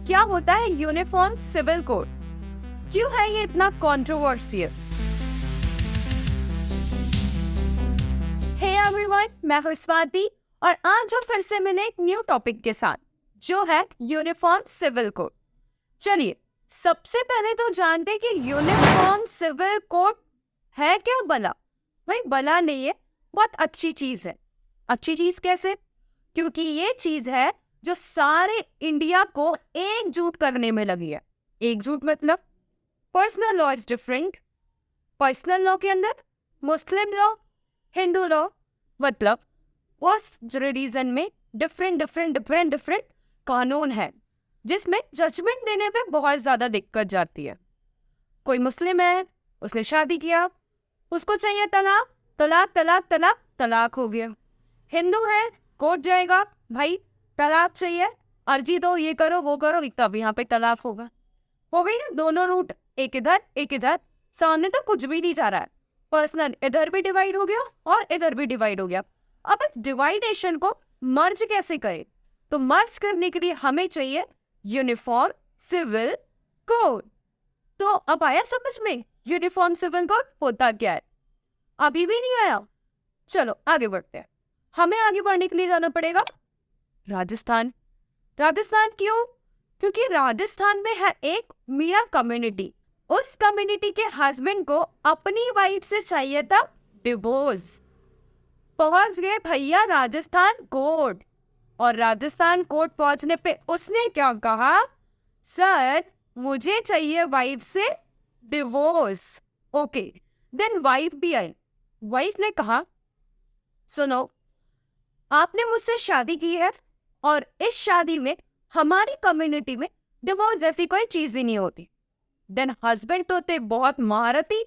क्या होता है यूनिफॉर्म सिविल कोड? क्यों है ये इतना कंट्रोवर्शियल? हे एवरीवन, मैं हूं स्वाति और आज हम फिर से मिले एक न्यू टॉपिक के साथ जो है यूनिफॉर्म सिविल कोड। चलिए सबसे पहले तो जानते हैं कि यूनिफॉर्म सिविल कोड है क्या भला? भाई भला नहीं है, बहुत अच्छी चीज है। अच्छी चीज कैसे? क्योंकि ये चीज है जो सारे इंडिया को एकजुट करने में लगी है। एकजुट मतलब personal law is different. Personal law के अंदर मुस्लिम लॉ, हिंदू लॉ, मतलब उस रीजन में डिफरेंट कानून है जिसमें जजमेंट देने में बहुत ज्यादा दिक्कत जाती है। कोई मुस्लिम है, उसने शादी किया, उसको चाहिए तलाक, तलाक तलाक तलाक तलाक हो गया। हिंदू है, कोर्ट जाएगा, भाई तलाक चाहिए, अर्जी दो, ये करो वो करो, तब यहाँ पे तलाक होगा। हो गई ना दोनों रूट, एक इधर, सामने तो कुछ भी नहीं जा रहा है। पर्सनल इधर भी डिवाइड हो गया और इधर भी डिवाइड हो गया। अब इस डिवाइडेशन को मर्ज कैसे करें? तो मर्ज करने के लिए हमें चाहिए यूनिफॉर्म सिविल कोड। तो अब आया समझ में यूनिफॉर्म सिविल कोड होता क्या है? अभी भी नहीं आया? चलो आगे बढ़ते हैं। हमें आगे बढ़ने के लिए जाना पड़ेगा राजस्थान। राजस्थान क्यों? क्योंकि राजस्थान में है एक मीणा कम्युनिटी। उस कम्युनिटी के हस्बैंड को अपनी वाइफ से चाहिए था डिवोर्स। पहुंच गए भैया राजस्थान कोर्ट, और राजस्थान कोर्ट पहुंचने पे उसने क्या कहा? सर मुझे चाहिए वाइफ से डिवोर्स। ओके, देन वाइफ भी आई। वाइफ ने कहा सुनो, आपने मुझसे शादी की है और इस शादी में हमारी कम्युनिटी में डिवोर्स जैसी कोई चीज ही नहीं होती। देन हस्बैंड तो थे बहुत महारथी।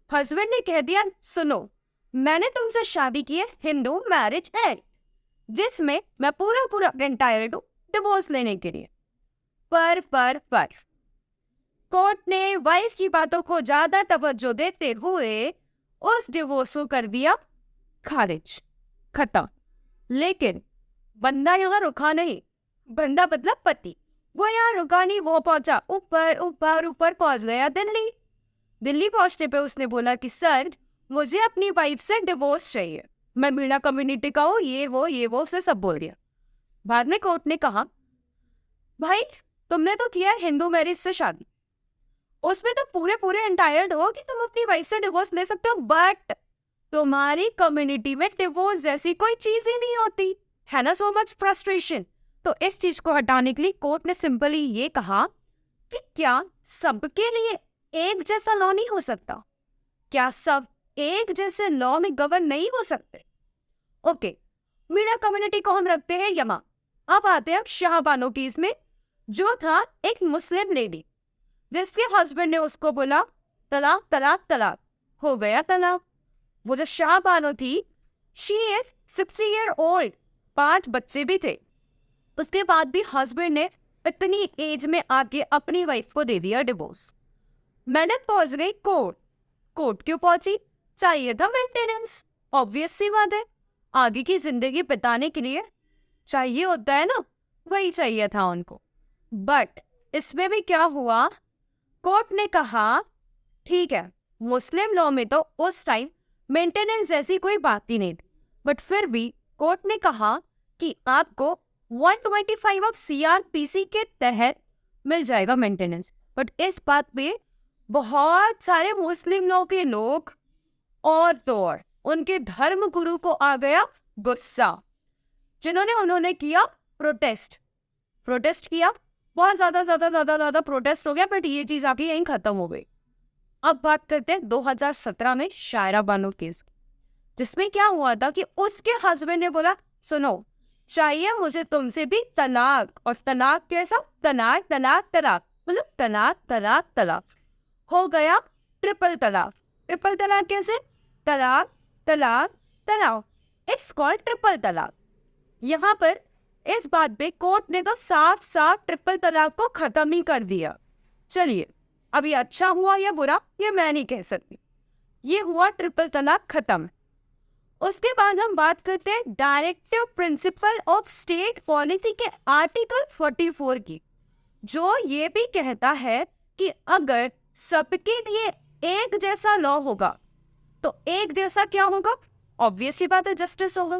हस्बैंड ने कह दिया सुनो, मैंने तुमसे शादी की है हिंदू मैरिज एक्ट, जिसमें मैं पूरा एंटायर्ड हूं डिवोर्स लेने के लिए। पर कोर्ट ने वाइफ की बातों को ज्यादा तवज्जो देते हुए उस डिवोर्स को कर दिया खारिज, खत्म। लेकिन बंदा यहाँ रुका नहीं। बंदा मतलब पति, वो यहाँ रुका नहीं, वो पहुंचा ऊपर पहुंच गया दिल्ली। दिल्ली पहुंचने पे उसने बोला कि सर मुझे अपनी वाइफ से डिवोर्स चाहिए, मैं मीणा कम्युनिटी का हूँ, ये वो उसे सब बोल दिया। बाद में कोर्ट ने कहा भाई तुमने तो किया हिंदू मैरिज से शादी, उसमें तो पूरे एंटायर्ड हो कि तुम अपनी वाइफ से डिवोर्स ले सकते हो, बट तुम्हारी कम्युनिटी में डिवोर्स जैसी कोई चीज ही नहीं होती है ना। So much frustration. तो इस चीज को हटाने के लिए कोर्ट ने सिंपली ये कहा कि क्या सबके लिए एक जैसा लॉ नहीं हो सकता? क्या सब एक जैसे लॉ में गवर्न नहीं हो सकते? ओके, मीणा कम्युनिटी को हम रखते हैं यमा। अब आते हैं शाहबानो केस में, जो था एक मुस्लिम लेडी जिसके हस्बैंड ने उसको बोला तलाक तलाक तलाक, हो गया तलाक। वो जो शाहबानो थी, शी इज 60 ईयर ओल्ड, 5 बच्चे भी थे। उसके बाद भी हस्बैंड ने इतनी एज में आके अपनी वाइफ को दे दिया डिवोर्स। मैडम पहुंच गई कोर्ट। कोर्ट क्यों पहुंची? चाहिए था मेंटेनेंस, ऑब्वियस सी बात है, आगे की जिंदगी बिताने के लिए चाहिए होता है ना, वही चाहिए था उनको। बट इसमें भी क्या हुआ? कोर्ट ने कहा ठीक है, मुस्लिम लॉ में तो उस टाइम मेंटेनेंस जैसी कोई बात ही नहीं थी, बट फिर भी कोर्ट ने कहा कि आपको 125 ऑफ CRPC के तहत मिल जाएगा मेंटेनेंस। बट इस बात पे बहुत सारे मुस्लिम लॉ के लोग और तो और उनके धर्म गुरु को आ गया गुस्सा, उन्होंने किया प्रोटेस्ट किया। बहुत ज्यादा प्रोटेस्ट हो गया, बट ये चीज आके यहीं खत्म हो गई। अब बात करते हैं 2017 में शायरा बानो केस, जिसमें क्या हुआ था कि उसके हस्बैंड ने बोला सुनो, चाहिए मुझे तुमसे भी तलाक, और तलाक कैसा? तलाक तलाक तलाक, मतलब तलाक तलाक तलाक, हो गया ट्रिपल तलाक। ट्रिपल तलाक कैसे? तलाक तलाक तलाक, इट्स कॉल्ड ट्रिपल तलाक। यहाँ पर इस बात पे कोर्ट ने तो साफ ट्रिपल तलाक को खत्म ही कर दिया। चलिए, अब ये अच्छा हुआ या बुरा ये मैं नहीं कह सकती, ये हुआ ट्रिपल तलाक खत्म। उसके बाद हम बात करते हैं directive principle of state policy के आर्टिकल 44 की। जो ये भी कहता है कि अगर सबके लिए एक जैसा लॉ होगा तो एक जैसा क्या होगा? ऑब्वियसली बात है, जस्टिस होगा।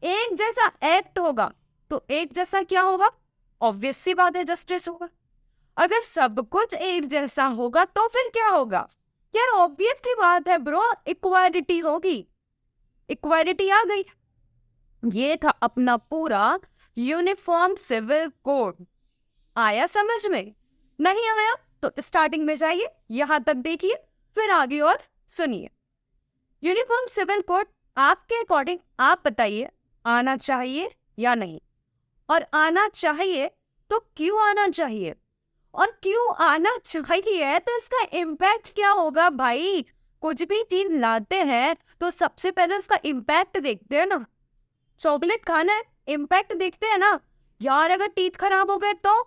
एक जैसा एक्ट होगा तो एक जैसा क्या होगा? ऑब्वियसली बात है, जस्टिस होगा। अगर सब कुछ एक जैसा होगा तो फिर क्या होगा? यार ऑब्वियसली बात है ब्रो, इक्वालिटी होगी। इक्वालिटी आ गई। ये था अपना पूरा यूनिफॉर्म सिविल कोड। आया समझ में? नहीं आया तो स्टार्टिंग में जाइए, यहां तक देखिए, फिर आगे और सुनिए। यूनिफॉर्म सिविल कोड आपके अकॉर्डिंग आप बताइए, आना चाहिए या नहीं? और आना चाहिए तो क्यों आना चाहिए? और क्यों आना चाहिए तो इसका इम्पैक्ट क्या होगा? भाई कुछ भी चीज लाते हैं तो सबसे पहले उसका इम्पैक्ट देखते हैं ना। चॉकलेट खाना है, इम्पैक्ट देखते हैं ना। यार अगर टीथ खराब हो गए तो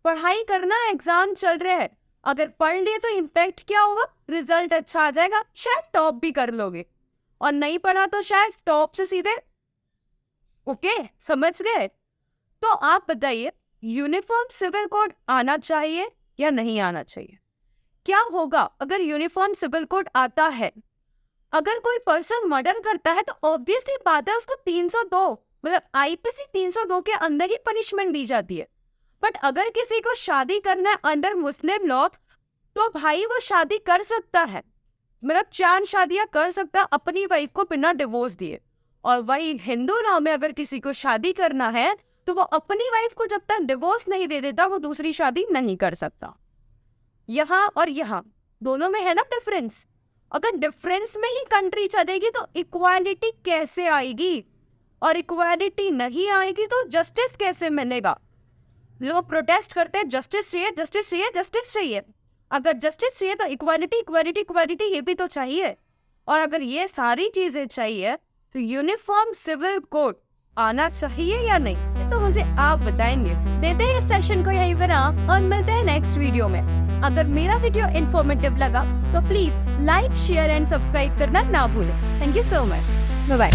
पढ़ाई करना, एग्जाम चल रहे हैं, अगर पढ़ लिए तो इम्पैक्ट क्या होगा? रिजल्ट अच्छा आ जाएगा, शायद टॉप भी कर लोगे, और नहीं पढ़ा तो शायद टॉप से सीधे। ओके, समझ गए? तो आप बताइए, यूनिफॉर्म सिविल कोड आना चाहिए या नहीं आना चाहिए? क्या होगा अगर यूनिफॉर्म सिविल कोड आता है? अगर कोई पर्सन मर्डर करता है तो ऑब्वियसली बात है उसको 302 मतलब आईपीसी 302 के अंदर ही पनिशमेंट दी जाती है। बट अगर किसी को शादी करना है अंडर मुस्लिम लॉ तो भाई वो शादी कर सकता है, मतलब 4 शादियां कर सकता है अपनी वाइफ को बिना डिवोर्स दिए। और वही हिंदू लॉ में अगर किसी को शादी करना है तो वो अपनी वाइफ को जब तक डिवोर्स नहीं दे देता वो दूसरी शादी नहीं कर सकता। यहाँ और यहाँ दोनों में है ना डिफरेंस। अगर डिफरेंस में ही कंट्री चलेगी तो इक्वालिटी कैसे आएगी? और इक्वालिटी नहीं आएगी तो जस्टिस कैसे मिलेगा? लोग प्रोटेस्ट करते हैं जस्टिस चाहिए, जस्टिस चाहिए, जस्टिस चाहिए। अगर जस्टिस चाहिए तो इक्वालिटी इक्वालिटी इक्वालिटी ये भी तो चाहिए। और अगर ये सारी चीजें चाहिए तो यूनिफॉर्म सिविल कोड आना चाहिए या नहीं? तो मुझे आप बताएंगे। देते हैं इस सेशन को यहीं पर और मिलते हैं नेक्स्ट वीडियो में। अगर मेरा वीडियो इन्फॉर्मेटिव लगा तो please like, share and subscribe करना ना भूलें। Thank you so much. Bye bye.